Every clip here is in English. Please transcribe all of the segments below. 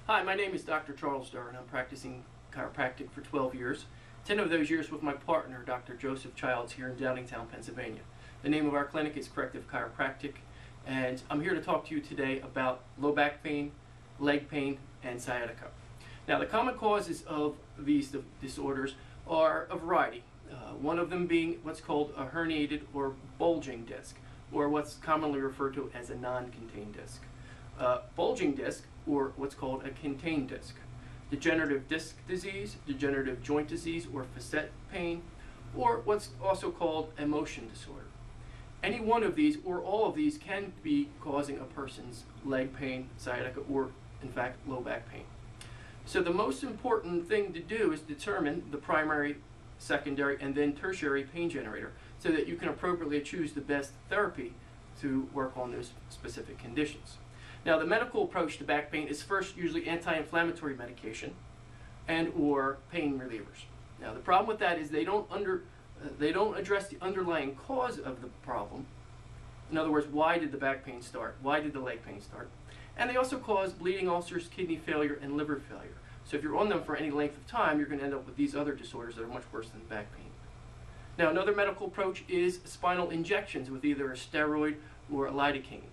Hi, my name is Dr. Charles Durr, and I'm practicing chiropractic for 12 years. 10 of those years with my partner, Dr. Joseph Childs, here in Downingtown, Pennsylvania. The name of our clinic is Corrective Chiropractic, and I'm here to talk to you today about low back pain, leg pain, and sciatica. Now, the common causes of these disorders are a variety. One of them being what's called a herniated or bulging disc, or what's commonly referred to as a non-contained disc. Bulging disc, or what's called a contained disc. Degenerative disc disease, degenerative joint disease, or facet pain, or what's also called a motion disorder. Any one of these or all of these can be causing a person's leg pain, sciatica, or in fact low back pain. So the most important thing to do is determine the primary, secondary, and then tertiary pain generator so that you can appropriately choose the best therapy to work on those specific conditions. Now, the medical approach to back pain is first usually anti-inflammatory medication and or pain relievers. Now, the problem with that is they don't address the underlying cause of the problem. In other words, why did the back pain start? Why did the leg pain start? And they also cause bleeding ulcers, kidney failure, and liver failure. So if you're on them for any length of time, you're going to end up with these other disorders that are much worse than back pain. Now, another medical approach is spinal injections with either a steroid or a lidocaine.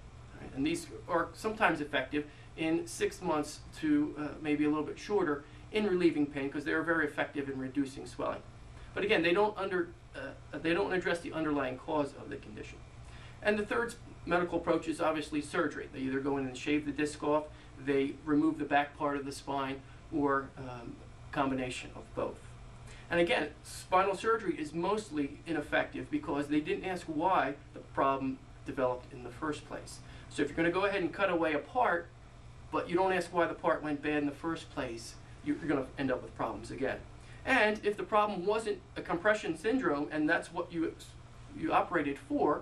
And these are sometimes effective in 6 months to maybe a little bit shorter in relieving pain because they are very effective in reducing swelling. But again, they don't address the underlying cause of the condition. And the third medical approach is obviously surgery. They either go in and shave the disc off, they remove the back part of the spine, or combination of both. And again, spinal surgery is mostly ineffective because they didn't ask why the problem developed in the first place. So if you're going to go ahead and cut away a part, but you don't ask why the part went bad in the first place, you're going to end up with problems again. And if the problem wasn't a compression syndrome and that's what you operated for,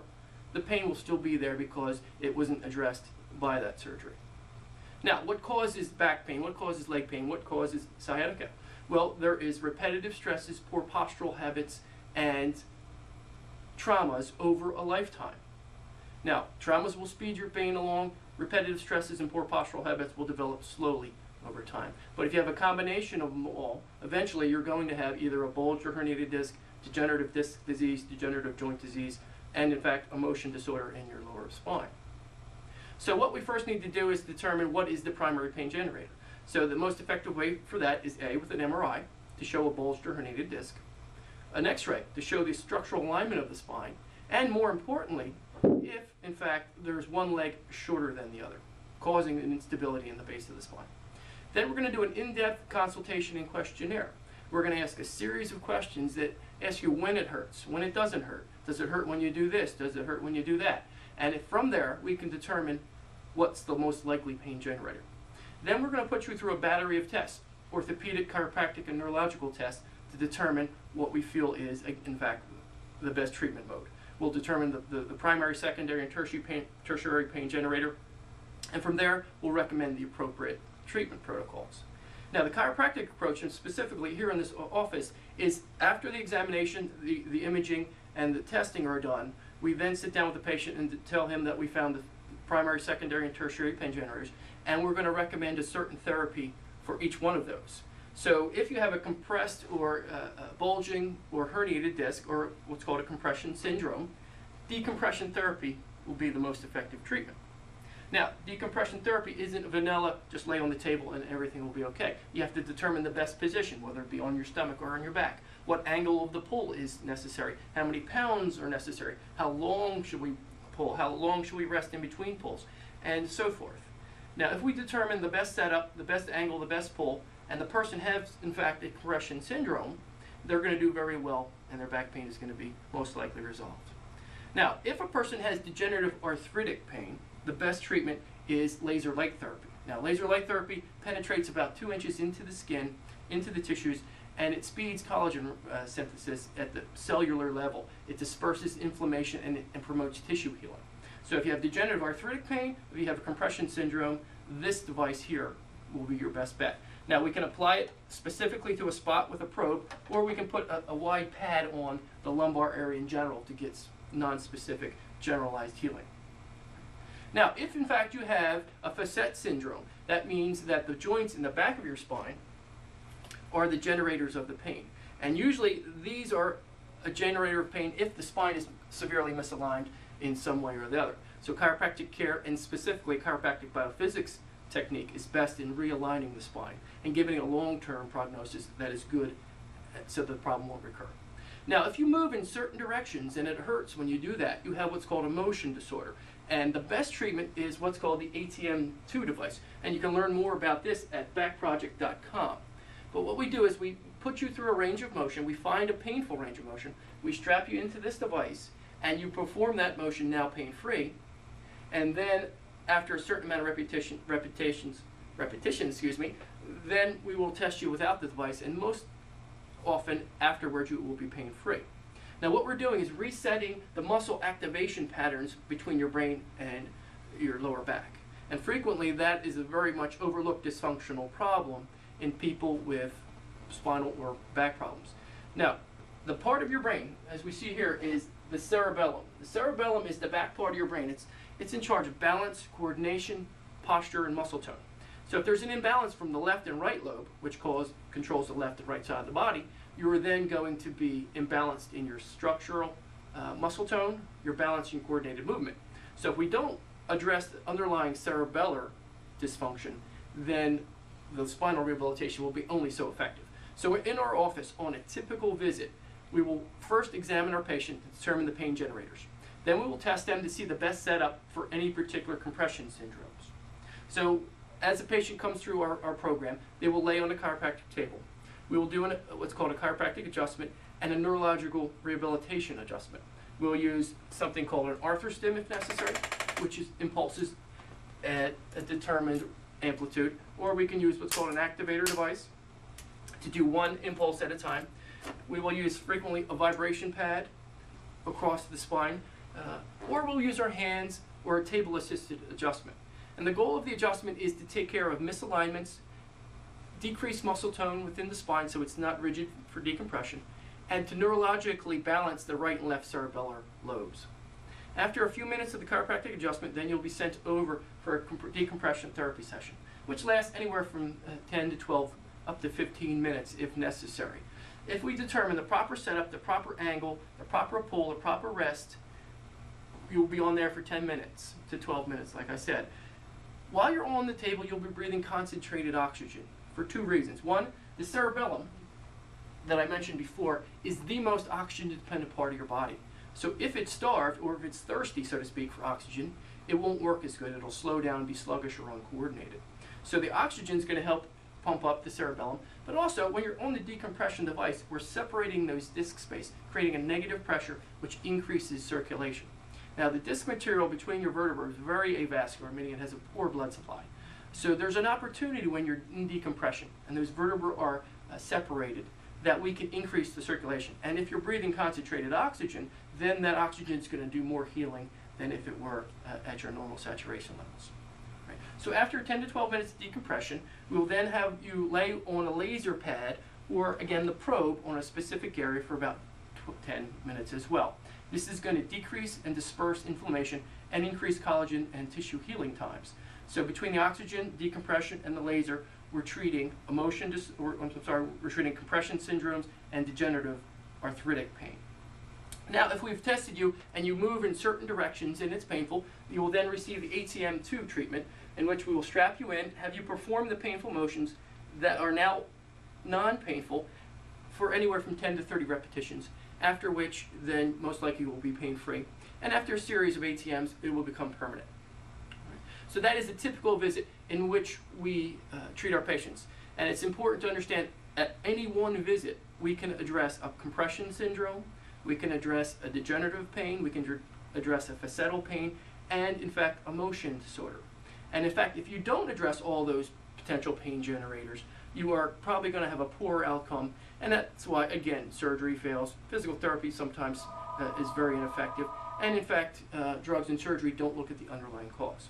the pain will still be there because it wasn't addressed by that surgery. Now, what causes back pain? What causes leg pain? What causes sciatica? Well, there is repetitive stresses, poor postural habits, and traumas over a lifetime. Now, traumas will speed your pain along. Repetitive stresses and poor postural habits will develop slowly over time. But if you have a combination of them all, eventually you're going to have either a bulge or herniated disc, degenerative disc disease, degenerative joint disease, and in fact a motion disorder in your lower spine. So what we first need to do is determine what is the primary pain generator. So the most effective way for that is A, with an MRI to show a bulged or herniated disc, an X-ray to show the structural alignment of the spine, and more importantly, if in fact there's one leg shorter than the other, causing an instability in the base of the spine. Then we're going to do an in-depth consultation and questionnaire. We're going to ask a series of questions that ask you when it hurts, when it doesn't hurt. Does it hurt when you do this? Does it hurt when you do that? And if from there we can determine what's the most likely pain generator. Then we're going to put you through a battery of tests, orthopedic, chiropractic, and neurological tests to determine what we feel is, in fact, the best treatment mode. We'll determine the primary, secondary, and tertiary pain generator, and from there we'll recommend the appropriate treatment protocols. Now, the chiropractic approach, and specifically here in this office, is after the examination, the imaging, and the testing are done, we then sit down with the patient and tell him that we found the primary, secondary, and tertiary pain generators, and we're going to recommend a certain therapy for each one of those. So if you have a compressed or bulging or herniated disc, or what's called a compression syndrome, decompression therapy will be the most effective treatment. Now, decompression therapy isn't vanilla, just lay on the table and everything will be okay. You have to determine the best position, whether it be on your stomach or on your back. What angle of the pull is necessary? How many pounds are necessary? How long should we pull? How long should we rest in between pulls? And so forth. Now, if we determine the best setup, the best angle, the best pull, and the person has, in fact, a compression syndrome, they're going to do very well and their back pain is going to be most likely resolved. Now, if a person has degenerative arthritic pain, the best treatment is laser light therapy. Now, laser light therapy penetrates about 2 inches into the skin, into the tissues, and it speeds collagen synthesis at the cellular level. It disperses inflammation and promotes tissue healing. So if you have degenerative arthritic pain, if you have a compression syndrome, this device here will be your best bet. Now, we can apply it specifically to a spot with a probe, or we can put a wide pad on the lumbar area in general to get non-specific generalized healing. Now, if in fact you have a Facet Syndrome, That means that the joints in the back of your spine are the generators of the pain. And usually these are a generator of pain if the spine is severely misaligned in some way or the other. So chiropractic care, and specifically chiropractic biophysics technique, is best in realigning the spine and giving a long-term prognosis that is good so the problem won't recur. Now, if you move in certain directions and it hurts when you do that, you have what's called a motion disorder. And the best treatment is what's called the ATM2 device. And you can learn more about this at backproject.com. But what we do is we put you through a range of motion. We find a painful range of motion. We strap you into this device, and you perform that motion now pain-free. And then after a certain amount of repetition, then we will test you without the device, and most often afterwards you will be pain-free. Now what we're doing is resetting the muscle activation patterns between your brain and your lower back. And frequently that is a very much overlooked dysfunctional problem in people with spinal or back problems. Now, the part of your brain, as we see here, is the cerebellum. The cerebellum is the back part of your brain. It's in charge of balance, coordination, posture, and muscle tone. So if there's an imbalance from the left and right lobe, which controls the left and right side of the body, you are then going to be imbalanced in your structural muscle tone, your balance, and coordinated movement. So if we don't address the underlying cerebellar dysfunction, then the spinal rehabilitation will be only so effective. So in our office, on a typical visit, we will first examine our patient to determine the pain generators. Then we will test them to see the best setup for any particular compression syndromes. So as a patient comes through our program, they will lay on a chiropractic table. We will do what's called a chiropractic adjustment and a neurological rehabilitation adjustment. We'll use something called an arthro-stim if necessary, which is impulses at a determined amplitude, or we can use what's called an activator device to do one impulse at a time. We will use frequently a vibration pad across the spine, or we'll use our hands or a table-assisted adjustment. And the goal of the adjustment is to take care of misalignments, decrease muscle tone within the spine so it's not rigid for decompression, and to neurologically balance the right and left cerebellar lobes. After a few minutes of the chiropractic adjustment, then you'll be sent over for a decompression therapy session, which lasts anywhere from 10 to 12 up to 15 minutes if necessary. If we determine the proper setup, the proper angle, the proper pull, the proper rest, you'll be on there for 10 minutes to 12 minutes, like I said. While you're on the table, you'll be breathing concentrated oxygen for two reasons. One, the cerebellum that I mentioned before is the most oxygen-dependent part of your body. So if it's starved, or if it's thirsty, so to speak, for oxygen, it won't work as good. It'll slow down, be sluggish, or uncoordinated. So the oxygen is going to help pump up the cerebellum, but also when you're on the decompression device, we're separating those disc space, creating a negative pressure, which increases circulation. Now the disc material between your vertebrae is very avascular, meaning it has a poor blood supply. So there's an opportunity when you're in decompression and those vertebrae are separated that we can increase the circulation. And if you're breathing concentrated oxygen, then that oxygen is going to do more healing than if it were at your normal saturation levels. Right. So after 10 to 12 minutes of decompression, we will then have you lay on a laser pad or, again, the probe on a specific area for about 10 minutes as well. This is going to decrease and disperse inflammation and increase collagen and tissue healing times. So between the oxygen, decompression, and the laser, we're treating we're treating compression syndromes and degenerative arthritic pain. Now, if we've tested you and you move in certain directions and it's painful, you will then receive the ATM2 treatment, in which we will strap you in, have you perform the painful motions that are now non-painful for anywhere from 10 to 30 repetitions, after which then most likely you will be pain-free. And after a series of ATMs, it will become permanent. So that is a typical visit in which we treat our patients. And it's important to understand at any one visit, we can address a compression syndrome, we can address a degenerative pain, we can address a facetal pain, and in fact, a motion disorder. And in fact, if you don't address all those potential pain generators, you are probably going to have a poor outcome. And that's why, again, surgery fails. Physical therapy sometimes is very ineffective. And in fact, drugs and surgery don't look at the underlying cause.